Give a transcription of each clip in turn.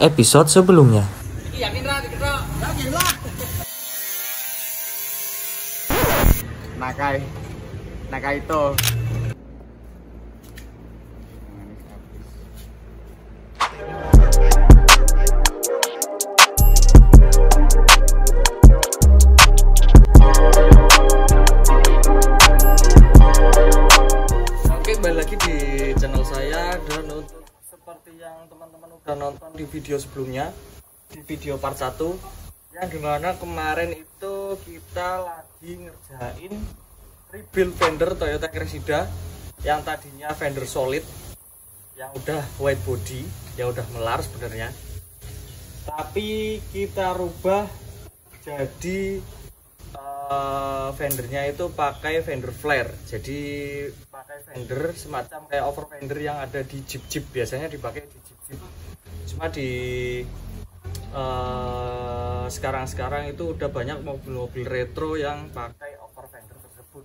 episode sebelumnya. Nakai itu. Oke, kembali lagi di channel saya, dan untuk seperti yang teman-teman udah nonton di video sebelumnya, di video part 1, yang dimana kemarin itu kita lagi ngerjain rebuild fender Toyota Cressida yang tadinya fender solid, yang udah wide body, yang udah melar sebenarnya, tapi kita rubah jadi fendernya itu pakai fender flare. Jadi pakai fender semacam kayak over fender yang ada di jeep, biasanya dipakai di jeep. Cuma di sekarang itu udah banyak mobil-mobil retro yang pakai over fender tersebut,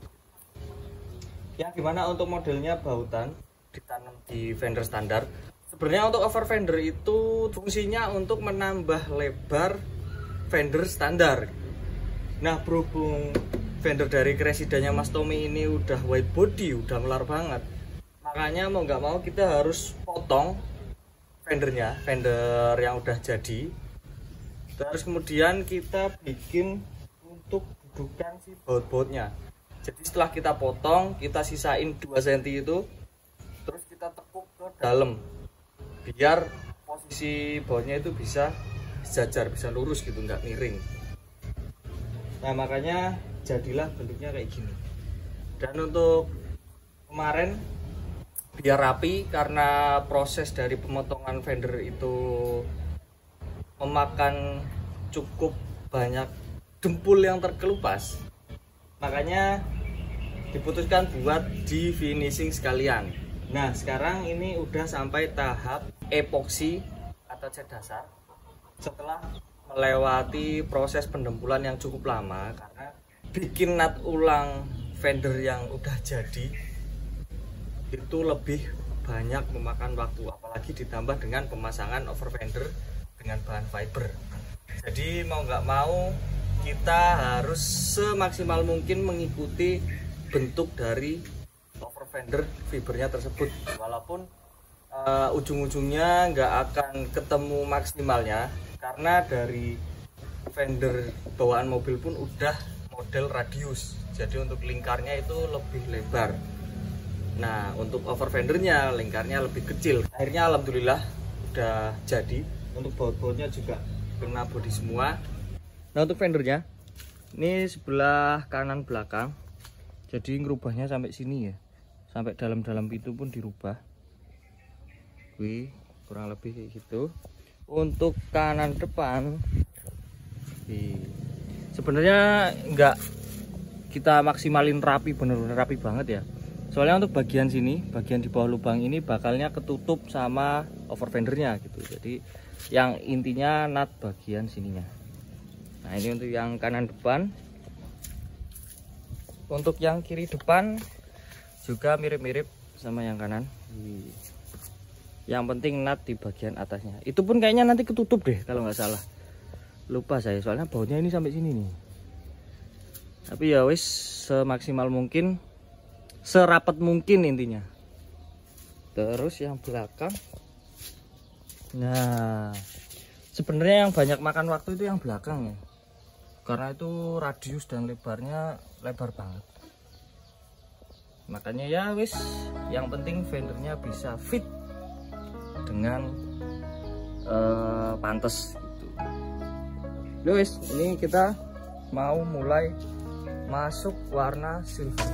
yang dimana untuk modelnya bahutan ditanam di fender standar. Sebenarnya untuk over fender itu fungsinya untuk menambah lebar fender standar. Nah, berhubung fender dari Cressidanya Mas Tommy ini udah wide body, udah melar banget, makanya mau nggak mau kita harus potong fendernya, fender yang udah jadi. Terus kemudian kita bikin untuk dudukan si baut-bautnya. Jadi setelah kita potong, kita sisain 2 cm itu, terus kita tekuk ke dalam biar posisi bautnya itu bisa sejajar, bisa lurus gitu, nggak miring. Nah, makanya jadilah bentuknya kayak gini. Dan untuk kemarin biar rapi, karena proses dari pemotongan fender itu memakan cukup banyak dempul yang terkelupas, makanya diputuskan buat di finishing sekalian. Nah, sekarang ini udah sampai tahap epoksi atau cat dasar setelah melewati proses pendempulan yang cukup lama, karena bikin nut ulang fender yang udah jadi itu lebih banyak memakan waktu, apalagi ditambah dengan pemasangan over fender dengan bahan fiber. Jadi mau nggak mau kita harus semaksimal mungkin mengikuti bentuk dari over fender fibernya tersebut, walaupun ujung-ujungnya nggak akan ketemu maksimalnya, karena dari fender bawaan mobil pun udah model radius, jadi untuk lingkarnya itu lebih lebar. Nah, untuk over fendernya lingkarnya lebih kecil. Akhirnya alhamdulillah udah jadi. Untuk baut-bautnya juga kena bodi semua. Nah, untuk fendernya ini sebelah kanan belakang, jadi ngerubahnya sampai sini ya, sampai dalam-dalam itu pun dirubah. Wih, kurang lebih kayak gitu. Untuk kanan depan sebenarnya enggak kita maksimalin rapi, bener-bener rapi banget ya. Soalnya untuk bagian sini, bagian di bawah lubang ini bakalnya ketutup sama over fendernya gitu. Jadi yang intinya nut bagian sininya. Nah, ini untuk yang kanan depan. Untuk yang kiri depan juga mirip-mirip sama yang kanan. Yang penting nut di bagian atasnya. Itu pun kayaknya nanti ketutup deh kalau nggak salah. Lupa saya, soalnya bautnya ini sampai sini nih. Tapi ya wis, semaksimal mungkin, serapat mungkin intinya. Terus yang belakang, nah sebenarnya yang banyak makan waktu itu yang belakang ya, karena itu radius dan lebarnya lebar banget. Makanya ya wis, yang penting fendernya bisa fit dengan pantas gitu. Wis, ini kita mau mulai masuk warna silver.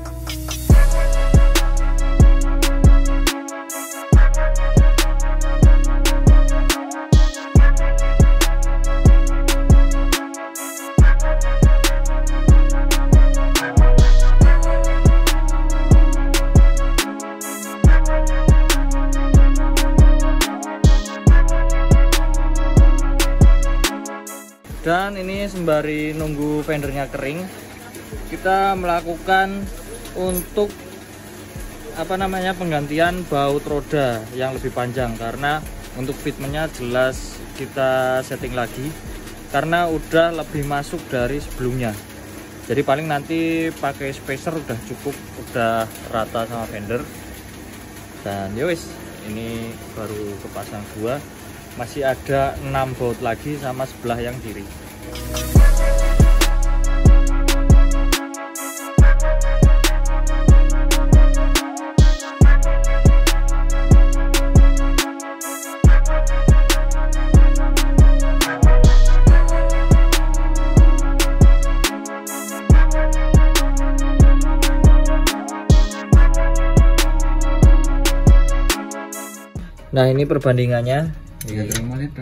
Dan ini sembari nunggu fendernya kering, kita melakukan untuk penggantian baut roda yang lebih panjang, karena untuk fitmentnya jelas kita setting lagi karena udah lebih masuk dari sebelumnya. Jadi paling nanti pakai spacer udah cukup, udah rata sama fender. Dan yowis, ini baru kepasang 2, masih ada 6 baut lagi sama sebelah yang kiri. Nah, ini perbandingannya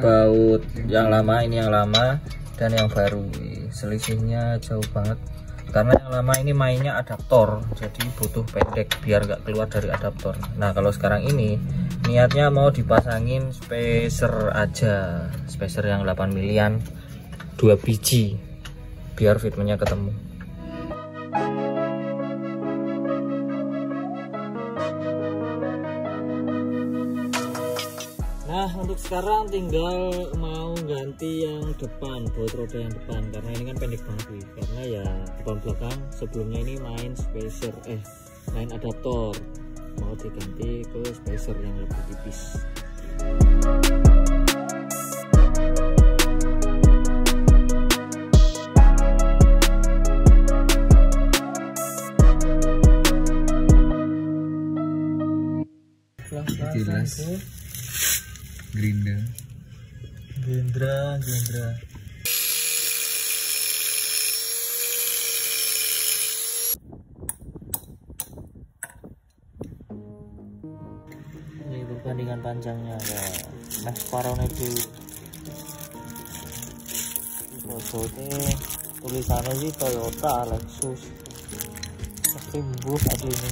baut yang lama, ini yang lama dan yang baru. Selisihnya jauh banget karena yang lama ini mainnya adaptor, jadi butuh pendek biar nggak keluar dari adaptor. Nah, kalau sekarang ini niatnya mau dipasangin spacer aja, spacer yang 8 milian 2 biji biar fitmentnya ketemu. Nah, untuk sekarang tinggal mau ganti yang depan, baut roda yang depan, karena ini kan pendek banget nih. Karena ya depan belakang sebelumnya ini main spacer, main adaptor, mau diganti ke spacer yang lebih tipis. Jelas. Gerindra. Ini perbandingan panjangnya ya. Nah, separuhnya itu fotonya tulisannya sih Toyota, Lexus, pasti buh aja ini.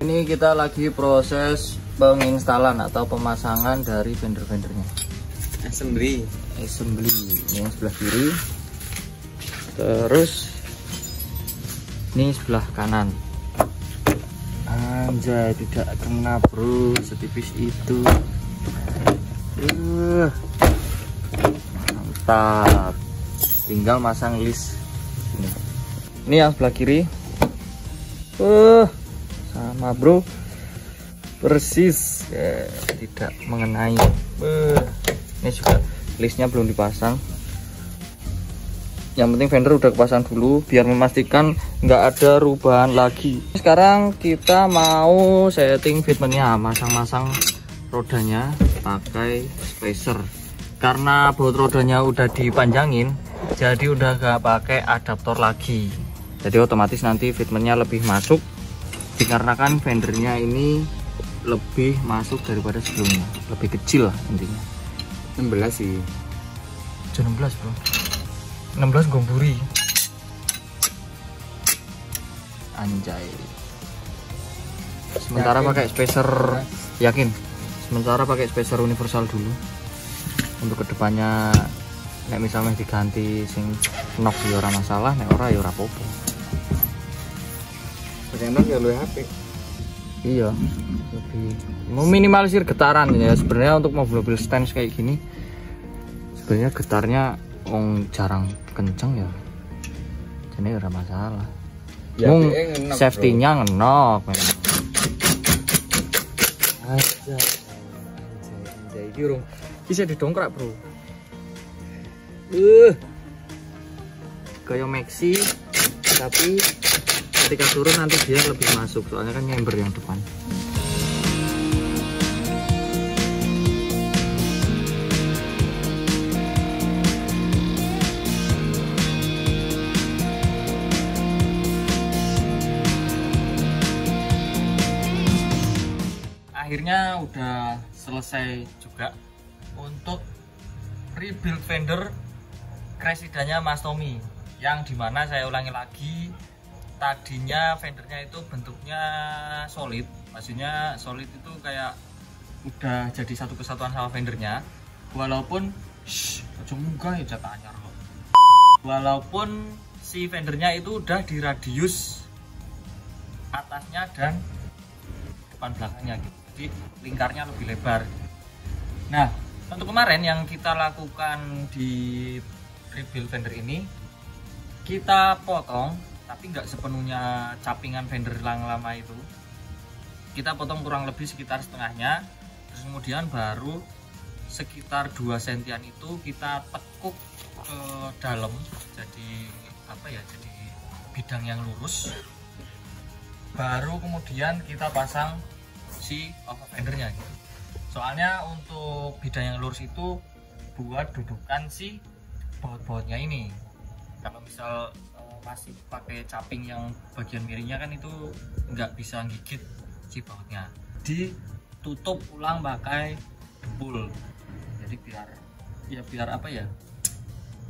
Ini kita lagi proses penginstalan atau pemasangan dari fender-fendernya. Assembly. Ini yang sebelah kiri. Terus ini sebelah kanan. Anjay, tidak kena bro, setipis itu. Mantap. Tinggal masang list. Ini yang sebelah kiri. Sama bro, persis, tidak mengenai. Ini juga listnya belum dipasang. Yang penting fender udah kepasang dulu biar memastikan nggak ada perubahan lagi. Sekarang kita mau setting fitmentnya, masang-masang rodanya pakai spacer. Karena baut rodanya udah dipanjangin, jadi udah nggak pakai adaptor lagi. Jadi otomatis nanti fitmentnya lebih masuk. Dikarenakan fendernya ini lebih masuk daripada sebelumnya, lebih kecil lah intinya. 16 sih. 16 bro, 16 gomburi. Anjay. Sementara pakai spacer, yakin? Sementara pakai spacer universal dulu. Untuk kedepannya, nek misalnya diganti sing knock ya ora masalah, nek ora ya ora apa-apa. Enak ya lu HP. Iya, lebih meminimalisir getaran ya. Sebenarnya untuk mobil-mobil stance kayak gini, sebenarnya getarnya jarang kenceng ya, jadi udah masalah. Ya, safety-nya ngenok. Aja, jadi urung bisa didongkrak bro. Kayak Maxi, tapi ketika turun nanti dia lebih masuk, soalnya kan nyamber yang depan. Akhirnya udah selesai juga untuk rebuild fender Cresidanya Mas Tommy, yang dimana saya ulangi lagi, tadinya fendernya itu bentuknya solid maksudnya solid itu kayak udah jadi satu kesatuan sama fendernya, walaupun munggah ya catakannya kok. Walaupun si fendernya itu udah di radius atasnya dan depan belakangnya gitu. Jadi lingkarnya lebih lebar. Nah, untuk kemarin yang kita lakukan di rebuild fender ini, kita potong tapi nggak sepenuhnya capingan fender yang lama itu. Kita potong kurang lebih sekitar setengahnya. Terus kemudian baru sekitar 2 sentian itu kita tekuk ke dalam, jadi apa ya, jadi bidang yang lurus. Baru kemudian kita pasang si over fendernya gitu. Soalnya untuk bidang yang lurus itu buat dudukan si baut-bautnya ini. Kalau misal masih pakai caping yang bagian miringnya kan itu nggak bisa gigit si bautnya. Ditutup ulang pakai dempul, jadi biar apa ya,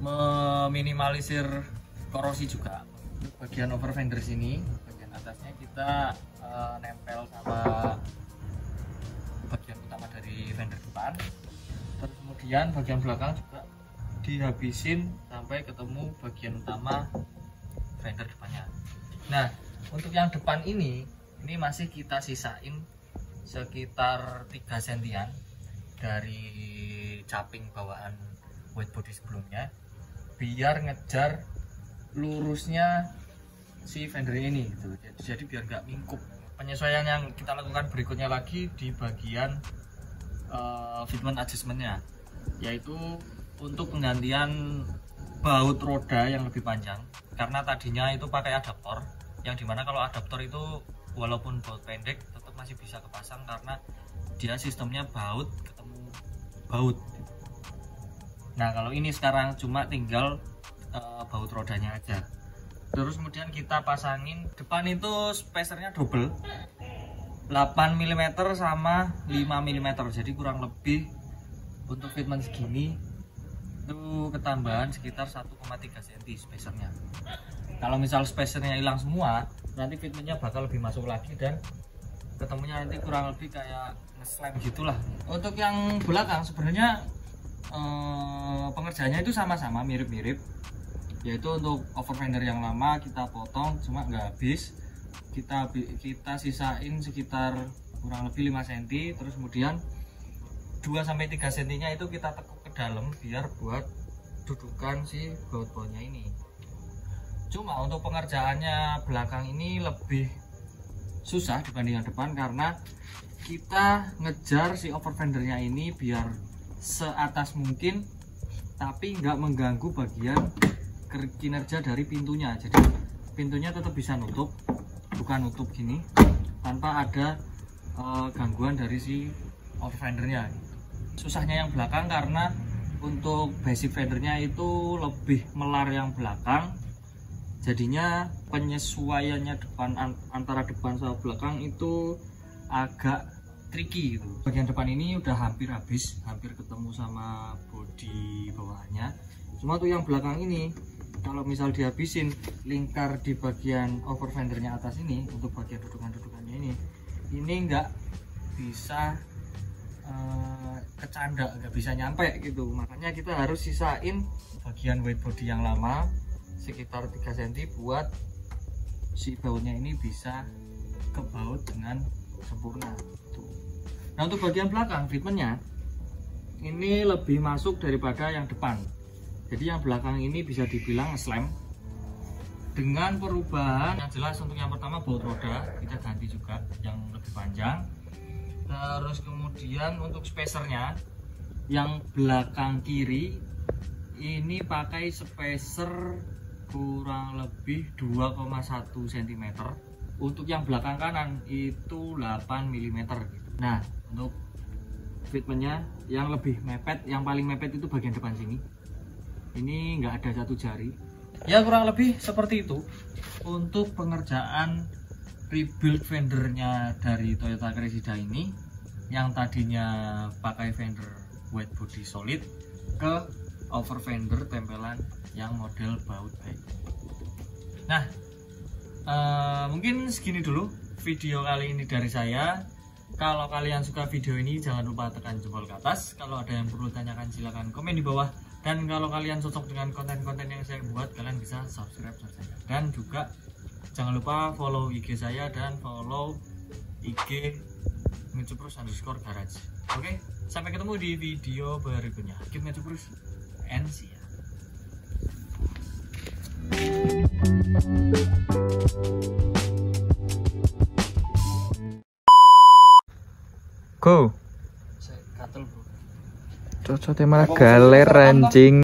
meminimalisir korosi juga. Bagian over fender sini, bagian atasnya kita nempel sama bagian utama dari fender depan, terus kemudian bagian belakang juga dihabisin sampai ketemu bagian utama fender depannya. Nah, untuk yang depan ini masih kita sisain sekitar 3 sentian dari caping bawaan wet body sebelumnya, biar ngejar lurusnya si fender ini gitu. Jadi biar nggak mingkup. Penyesuaian yang kita lakukan berikutnya lagi di bagian fitment adjustmentnya, yaitu untuk penggantian baut roda yang lebih panjang. Karena tadinya itu pakai adaptor, yang dimana kalau adaptor itu walaupun baut pendek tetap masih bisa kepasang karena dia sistemnya baut ketemu baut. Nah, kalau ini sekarang cuma tinggal baut rodanya aja. Terus kemudian kita pasangin depan itu spacernya double 8 mm sama 5 mm, jadi kurang lebih untuk fitment segini itu ketambahan sekitar 1,3 cm spacernya. Kalau misal spacernya hilang semua, nanti fitmentnya bakal lebih masuk lagi dan ketemunya nanti kurang lebih kayak nge-slam gitulah. Untuk yang belakang sebenarnya pengerjaannya itu sama-sama mirip-mirip, yaitu untuk over fender yang lama kita potong cuma nggak habis, kita sisain sekitar kurang lebih 5 cm, terus kemudian 2-3 cm nya itu kita tekuk ke dalam biar buat dudukan si baut-bautnya ini. Cuma untuk pengerjaannya belakang ini lebih susah dibandingkan depan karena kita ngejar si over fendernya ini biar seatas mungkin tapi nggak mengganggu bagian kinerja dari pintunya. Jadi pintunya tetap bisa nutup, bukan nutup gini tanpa ada gangguan dari si over fendernya. Susahnya yang belakang karena untuk basic fendernya itu lebih melar yang belakang, jadinya penyesuaiannya antara depan sama belakang itu agak tricky gitu. Bagian depan ini udah hampir habis, hampir ketemu sama bodi bawahannya. Cuma tuh yang belakang ini kalau misal dihabisin lingkar di bagian over fendernya atas ini, untuk bagian dudukannya ini nggak bisa kecanda, nggak bisa nyampe gitu. Makanya kita harus sisain bagian weight body yang lama sekitar 3 cm buat si bautnya ini bisa ke baut dengan sempurna tuh. Nah, untuk bagian belakang fitmentnya ini lebih masuk daripada yang depan, jadi yang belakang ini bisa dibilang slam dengan perubahan yang jelas. Untuk yang pertama baut roda kita ganti juga yang lebih panjang, terus kemudian untuk spacernya yang belakang kiri ini pakai spacer kurang lebih 2,1 cm. Untuk yang belakang kanan itu 8 mm gitu. Nah, untuk fitmentnya yang lebih mepet, yang paling mepet itu bagian depan sini. Ini nggak ada satu jari. Ya kurang lebih seperti itu untuk pengerjaan rebuild fendernya dari Toyota Cressida ini, yang tadinya pakai fender wet body solid ke over fender tempelan yang model baut baik. Nah, mungkin segini dulu video kali ini dari saya. Kalau kalian suka video ini jangan lupa tekan jempol ke atas. Kalau ada yang perlu tanyakan silahkan komen di bawah. Dan kalau kalian cocok dengan konten-konten yang saya buat, kalian bisa subscribe saya. Dan juga jangan lupa follow IG saya dan follow IG Mecuprus_garage. Oke, sampai ketemu di video berikutnya. Keep Mecuprus and see ya. Go. Saya gatel bro. Cocoknya malah galer anjing.